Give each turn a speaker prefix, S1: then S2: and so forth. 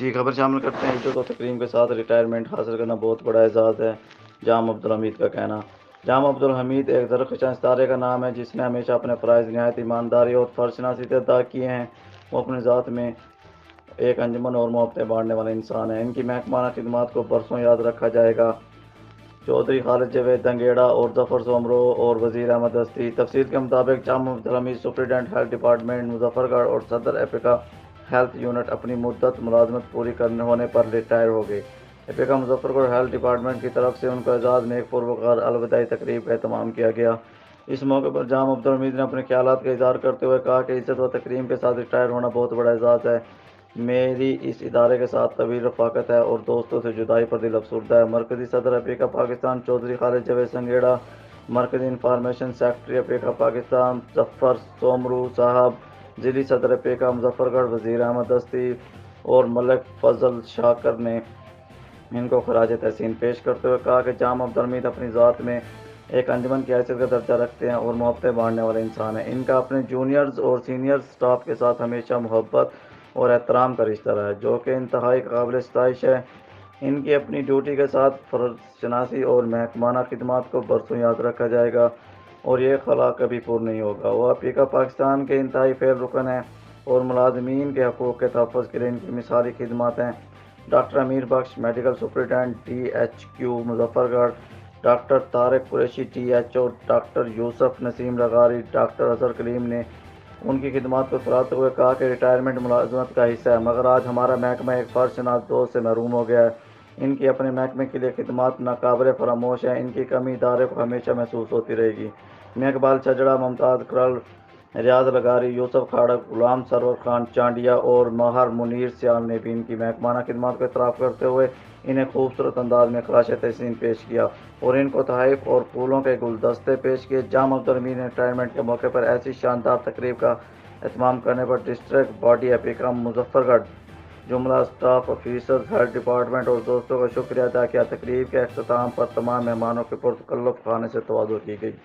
S1: جی خبر شامل کرتے ہیں۔ عزت و تکریم کے ساتھ ریٹائرمنٹ حاصل کرنا بہت بڑا اعزاز ہے، جام عبدالحمید کا کہنا۔ جام عبدالحمید ایک درخشاں ستارے کا نام ہے جس نے ہمیشہ اپنے فرائض نہایت ایمانداری اور فرض شناسی سے ادا کیے ہیں۔ وہ اپنی ذات میں ایک انجمن اور محبتیں بانٹنے والے انسان ہیں۔ ان کی محکمانہ خدمات کو برسوں یاد رکھا جائے گا۔ چودھری خالد جاوید دنگیڑا اور ظفر سومرو اور وزیر احمد دستی۔ تفصیل کے مطابق Jam Abdul Hameed superintendent health department Muzaffargarh اور صدر اپیکا ہیلتھ یونٹ اپنی مدت ملازمت پوری ہونے پر ریٹائر ہو گئے۔ اپیکا مظفر گڑھ ہیلتھ ڈپارٹمنٹ کی طرف سے ان کو اعزاز میں ایک پروقار الوداعی تقریب کا اہتمام کیا گیا۔ اس موقع پر جام عبدالحمید نے اپنے خیالات کا اظہار کرتے ہوئے کہا کہ عزت و تکریم کے ساتھ ریٹائر ہونا بہت بڑا اعزاز ہے۔ میری اس ادارے کے ساتھ طویل رفاقت ہے اور دوستوں سے جدائی پر دل افسردہ ہے۔ مرکزی صدر اپیکا پاکستان چودھری خالد جاوید دنگیڑا، مرکزی انفارمیشن سیکرٹری اپیکا پاکستان ظفر سومرو صاحب، ضلعی صدر اپیکا مظفر گڑھ وزیر احمد دستی اور ملک فضل شاکر نے ان کو خراج تحسین پیش کرتے ہوئے کہا کہ جام عبدالحمید اپنی ذات میں ایک انجمن کی حیثیت کا درجہ رکھتے ہیں اور محبتیں بانٹنے والے انسان ہیں۔ ان کا اپنے جونیئرز اور سینئر سٹاف کے ساتھ ہمیشہ محبت اور احترام کا رشتہ رہا ہے جو کہ انتہائی قابل ستائش ہے۔ ان کی اپنی ڈیوٹی کے ساتھ فرض شناسی اور محکمانہ خدمات کو برسوں یاد رکھا جائے گا اور یہ خلا کبھی پور نہیں ہوگا۔ وہ اپیکا پاکستان کے انتہائی فعال رکن ہیں اور ملازمین کے حقوق کے تحفظ کے لیے ان کی مثالی خدمات ہیں۔ Doctor Amir Bakhsh medical superintendent T H Q Muzaffargarh, doctor Tariq Qureshi T H O, doctor Yousuf Naseem لغاری، ڈاکٹر اظہر کلیم نے ان کی خدمات کو سراہتے ہوئے کہا کہ ریٹائرمنٹ ملازمت کا حصہ ہے مگر آج ہمارا محکمہ ایک فرض شناس دوست سے محروم ہو گیا ہے۔ ان کی اپنے محکمے کے لیے خدمات ناقابل فراموش ہیں۔ ان کی کمی ادارے کو ہمیشہ محسوس ہوتی رہے گی۔ میں اقبال چھجڑا، ممتاز کرل، ریاض لغاری، یوسف کھاڑک، غلام سرور خان چانڈیا اور ماہر منیر سیال نے بھی ان کی محکمانہ خدمات کو اعتراف کرتے ہوئے انہیں خوبصورت انداز میں خراج تحسین پیش کیا اور ان کو تحائف اور پھولوں کے گلدستے پیش کیے۔ جام عبدالحمید نے ریٹائرمنٹ کے موقع پر ایسی شاندار تقریب کا اہتمام کرنے پر ڈسٹرکٹ باڈی اپیکا مظفر گڑھ، جملہ اسٹاف، آفیسرز، ہیلتھ ڈپارٹمنٹ اور دوستوں کا شکریہ ادا کیا۔ تقریب کے اختتام پر تمام مہمانوں کی پرتکلف کھانے سے تواضع کی گئی۔